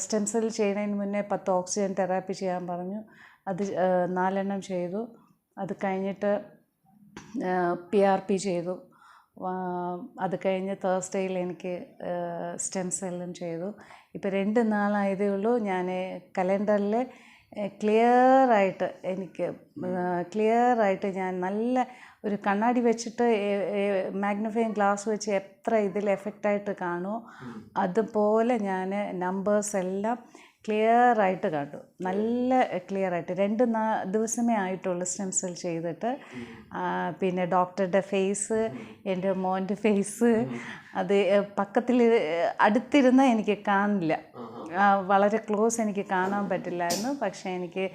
Stem cell ചെയ്യുന്നതിന് മുന്നേ 10 oxygen therapy ചെയ്യാൻ പറഞ്ഞു. അത് 4 എണ്ണം ചെയ്തു. അത് കഴിഞ്ഞിട്ട് PRP ചെയ്തു. അത് കഴിഞ്ഞ് തേഴ്സ്ഡേയിൽ എനിക്ക് സ്റ്റെം സെല്ലും ചെയ്തു. ഇപ്പോൾ 2 നാളായതേ ഉള്ളൂ. ഞാൻ കലണ്ടറിൽ ക്ലിയറായിട്ട് ഞാൻ നല്ല ഒരു കണ്ണാടി വെച്ചിട്ട് മാഗ്നിഫൈങ് ഗ്ലാസ് വെച്ച് എത്ര ഇതിൽ എഫക്റ്റായിട്ട് കാണുമോ അതുപോലെ ഞാൻ നമ്പേഴ്സ് എല്ലാം ക്ലിയറായിട്ട് കണ്ടു. നല്ല ക്ലിയറായിട്ട് 2 ദിവസമേ ആയിട്ടുള്ളൂ സ്റ്റെം സെൽ ചെയ്തിട്ട്. പിന്നെ ഡോക്ടറുടെ ഫേസ്, എൻ്റെ മോൻ്റെ ഫേസ്, അത് പക്കത്തിൽ അടുത്തിരുന്ന് എനിക്ക് കാണില്ല, വളരെ ക്ലോസ് എനിക്ക് കാണാൻ പറ്റില്ലായിരുന്നു. പക്ഷേ എനിക്ക്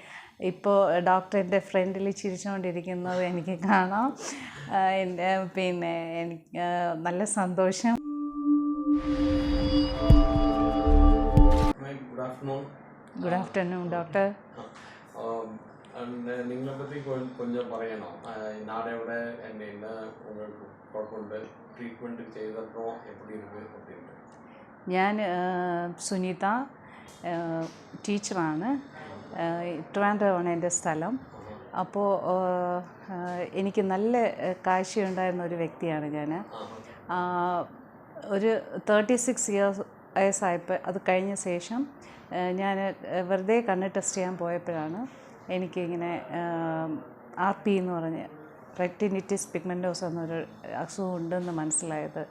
ഇപ്പോൾ ഡോക്ടറിൻ്റെ ഫ്രണ്ടിൽ ചിരിച്ചുകൊണ്ടിരിക്കുന്നത് എനിക്ക് കാണാം. പിന്നെ എനിക്ക് നല്ല സന്തോഷം. Good afternoon doctor. നിങ്ങളെ പറ്റി கொஞ்சம் പറയണോ? നാളെവിടെ என்ன உங்களுக்கு குழப்பமுண்டு, ட்ரீட்மெண்ட் ചെയ്തപ്പോൾ எப்படி இருக்கு அப்படின்ட்டு? ഞാൻ സുനിത, ടീച്ചറാണ്. ട്രിവാൻഡ്രമാണ് എൻ്റെ സ്ഥലം. അപ്പോൾ എനിക്ക് നല്ല കാഴ്ചയുണ്ടായിരുന്ന ഒരു വ്യക്തിയാണ് ഞാൻ. ഒരു 36 വയസ്സായപ്പോൾ അത് കഴിഞ്ഞ ശേഷം ഞാൻ വെറുതെ കണ്ണ് ടെസ്റ്റ് ചെയ്യാൻ പോയപ്പോഴാണ് എനിക്കിങ്ങനെ RP എന്ന് പറഞ്ഞ് റെറ്റിനിറ്റിസ് പിഗ്മെൻറ്റോസ എന്നൊരു അസുഖം ഉണ്ടെന്ന് മനസ്സിലായത്.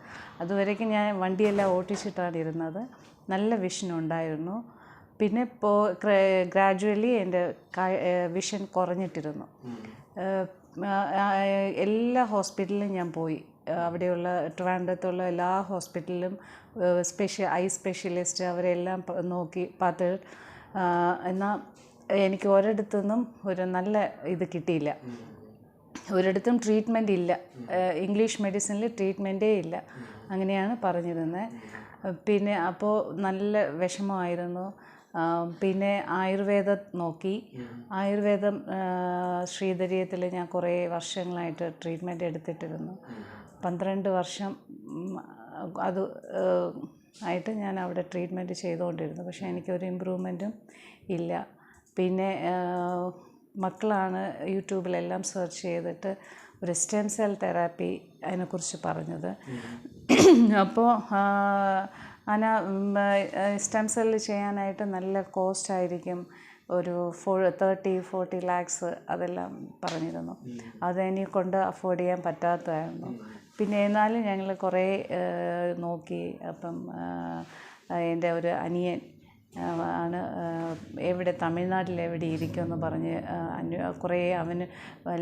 അതുവരേക്കും ഞാൻ വണ്ടിയെല്ലാം ഓട്ടിച്ചിട്ടാണ് ഇരുന്നത്. നല്ല വിഷൻ ഉണ്ടായിരുന്നു. പിന്നെ ഇപ്പോൾ ഗ്രാജുവലി എൻ്റെ വിഷൻ കുറഞ്ഞിട്ടിരുന്നു. എല്ലാ ഹോസ്പിറ്റലിലും ഞാൻ പോയി. അവിടെയുള്ള ട്രിവാൻഡ്രത്തുള്ള എല്ലാ ഹോസ്പിറ്റലിലും ഐ സ്പെഷ്യലിസ്റ്റ് അവരെല്ലാം പാത്ത്. എന്നാൽ എനിക്ക് ഒരിടത്തുനിന്നും ഒരു നല്ല ഇത് കിട്ടിയില്ല. ഒരിടത്തും ട്രീറ്റ്മെൻ്റ് ഇല്ല. ഇംഗ്ലീഷ് മെഡിസിനിൽ ട്രീറ്റ്മെൻറ്റേ ഇല്ല, അങ്ങനെയാണ് പറഞ്ഞിരുന്നത്. പിന്നെ അപ്പോൾ നല്ല വിഷമമായിരുന്നു. പിന്നെ ആയുർവേദം നോക്കി. ആയുർവേദം ശ്രീധരീയത്തിൽ ഞാൻ കുറേ വർഷങ്ങളായിട്ട് ട്രീറ്റ്മെൻറ്റ് എടുത്തിട്ടിരുന്നു. 12 വർഷം അത് ആയിട്ട് ഞാൻ അവിടെ ട്രീറ്റ്മെൻറ്റ് ചെയ്തുകൊണ്ടിരുന്നു. പക്ഷേ എനിക്കൊരു ഇമ്പ്രൂവ്മെൻറ്റും ഇല്ല. പിന്നെ മക്കളാണ് യൂട്യൂബിലെല്ലാം സെർച്ച് ചെയ്തിട്ട് ഒരു സ്റ്റെം സെൽ തെറാപ്പി അതിനെക്കുറിച്ച് പറഞ്ഞത്. അപ്പോൾ സ്റ്റെം സെല്ല് ചെയ്യാനായിട്ട് നല്ല കോസ്റ്റ് ആയിരിക്കും, ഒരു 30-40 ലാക്സ് അതെല്ലാം പറഞ്ഞിരുന്നു. അതെന്നെ കൊണ്ട് അഫോർഡ് ചെയ്യാൻ പറ്റാത്തതായിരുന്നു. പിന്നെ എന്നാലും ഞങ്ങൾ കുറേ നോക്കി. അപ്പം എൻ്റെ ഒരു അനിയൻ ആണ് എവിടെ തമിഴ്നാട്ടിൽ എവിടെ ഇരിക്കുമെന്ന് പറഞ്ഞ് കുറേ അവന്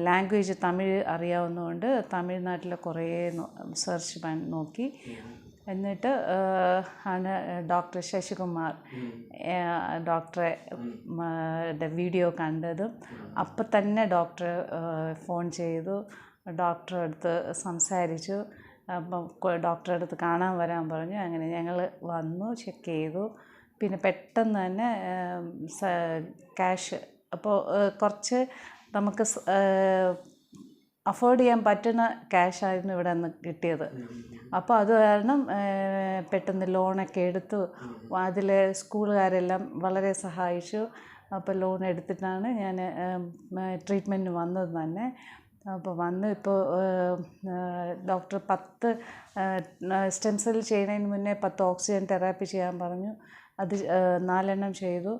ലാംഗ്വേജ് തമിഴ് അറിയാവുന്നതുകൊണ്ട് തമിഴ്നാട്ടിൽ കുറേ സെർച്ച് നോക്കി. എന്നിട്ട് ആണ് ഡോക്ടർ ശശികുമാർ ഡോക്ടറെ വീഡിയോ കണ്ടതും. അപ്പം തന്നെ ഡോക്ടർ ഫോൺ ചെയ്തു, ഡോക്ടറെ അടുത്ത് സംസാരിച്ചു. അപ്പം ഡോക്ടറെ അടുത്ത് കാണാൻ വരാൻ പറഞ്ഞു. അങ്ങനെ ഞങ്ങൾ വന്നു, ചെക്ക് ചെയ്തു. പിന്നെ പെട്ടെന്ന് തന്നെ ക്യാഷ്, അപ്പോൾ കുറച്ച് നമുക്ക് അഫോർഡ് ചെയ്യാൻ പറ്റുന്ന ക്യാഷായിരുന്നു ഇവിടെ നിന്ന് കിട്ടിയത്. അപ്പോൾ അത് കാരണം പെട്ടെന്ന് ലോണൊക്കെ എടുത്തു. അതിൽ സ്കൂളുകാരെല്ലാം വളരെ സഹായിച്ചു. അപ്പോൾ ലോൺ എടുത്തിട്ടാണ് ഞാൻ ട്രീറ്റ്മെൻറ്റിന് വന്നത് തന്നെ. അപ്പോൾ ഇപ്പോൾ ഡോക്ടർ 10 സ്റ്റെം സെൽ ചെയ്യുന്നതിന് മുന്നേ 10 ഓക്സിജൻ തെറാപ്പി ചെയ്യാൻ പറഞ്ഞു. അത് 4 എണ്ണം ചെയ്തു.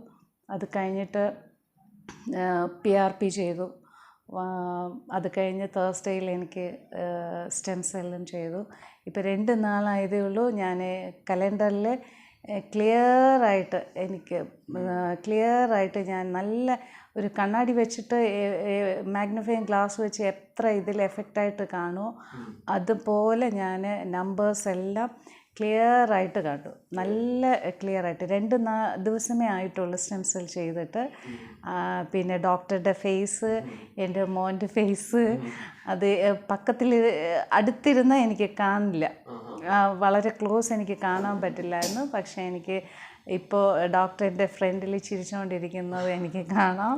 അത് കഴിഞ്ഞിട്ട് PRP ചെയ്തു. അത് കഴിഞ്ഞ് തേഴ്സ്ഡേയിൽ എനിക്ക് സ്റ്റെം സെല്ലും ചെയ്തു. ഇപ്പോൾ 2 നാളായതേ ഉള്ളൂ. ഞാൻ കലണ്ടറിൽ ക്ലിയറായിട്ട് ഞാൻ നല്ല ഒരു കണ്ണാടി വെച്ചിട്ട് മാഗ്നിഫൈങ് ഗ്ലാസ് വെച്ച് എത്ര ഇതിൽ എഫക്റ്റായിട്ട് കാണുമോ അതുപോലെ ഞാൻ നമ്പേഴ്സ് എല്ലാം ക്ലിയറായിട്ട് കണ്ടു. നല്ല ക്ലിയറായിട്ട് 2 ദിവസമേ ആയിട്ടുള്ളൂ സ്റ്റെം സെൽ ചെയ്തിട്ട്. പിന്നെ ഡോക്ടറുടെ ഫേസ്, എൻ്റെ മോൻ്റെ ഫേസ്, അത് പക്കത്തിൽ അടുത്തിരുന്ന് എനിക്ക് കാണില്ല, വളരെ ക്ലോസ് എനിക്ക് കാണാൻ പറ്റില്ലായിരുന്നു. പക്ഷേ എനിക്ക് ഇപ്പോൾ ഡോക്ടർ എൻ്റെ ഫ്രണ്ടിൽ ചിരിച്ചുകൊണ്ടിരിക്കുന്നത് എനിക്ക് കാണാം.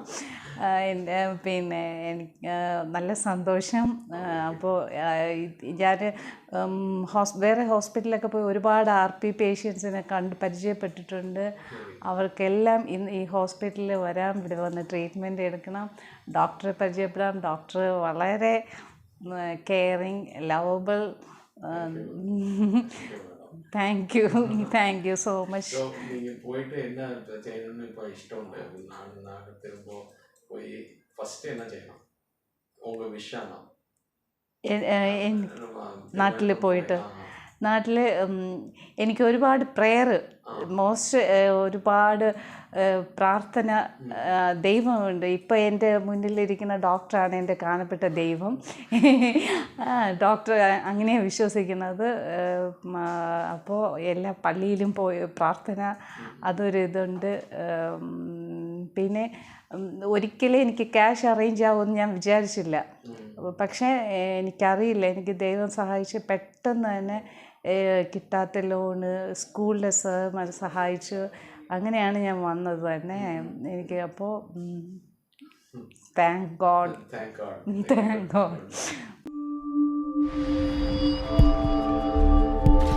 എൻ്റെ പിന്നെ എനിക്ക് നല്ല സന്തോഷം. അപ്പോൾ ഞാൻ വേറെ ഹോസ്പിറ്റലിലൊക്കെ പോയി ഒരുപാട് RP പേഷ്യൻസിനെ പരിചയപ്പെട്ടിട്ടുണ്ട്. അവർക്കെല്ലാം ഇന്ന് ഈ ഹോസ്പിറ്റലിൽ വരാം, ഇവിടെ വന്ന് ട്രീറ്റ്മെൻറ്റ് എടുക്കണം, ഡോക്ടറെ പരിചയപ്പെടാം. ഡോക്ടർ വളരെ caring, lovable. Thank you so much. நீங்கள் போயிட்டு என்ன செய்யணும்னு இப்போ இஷ்டம் உண்டு? நாடு திரும்ப போய் ஃபஸ்ட்டு என்ன செய்யணும் உங்கள் விஷயம்? നാട്ടിൽ പോയിട്ട് എനിക്ക് ഒരുപാട് പ്രെയർ, ഒരുപാട് പ്രാർത്ഥന, ദൈവമുണ്ട്. ഇപ്പോൾ എൻ്റെ മുന്നിലിരിക്കുന്ന ഡോക്ടറാണ് എൻ്റെ കാണപ്പെട്ട ദൈവം. ഡോക്ടർ അങ്ങനെ വിശ്വസിക്കുന്നത്. അപ്പോൾ എല്ലാ പള്ളിയിലും പോയി പ്രാർത്ഥന, അതൊരു ഇതുണ്ട്. പിന്നെ ഒരിക്കലും എനിക്ക് ക്യാഷ് അറേഞ്ച് ആവുമെന്ന് ഞാൻ വിചാരിച്ചില്ല. പക്ഷേ എനിക്കറിയില്ല, എനിക്ക് ദൈവം സഹായിച്ച് പെട്ടെന്ന് തന്നെ കിട്ടാത്ത ലോണ് സ്കൂളിലെ സാർ സഹായിച്ചു. അങ്ങനെയാണ് ഞാൻ വന്നത് തന്നെ. എനിക്ക് അപ്പോൾ താങ്ക് ഗോഡ്.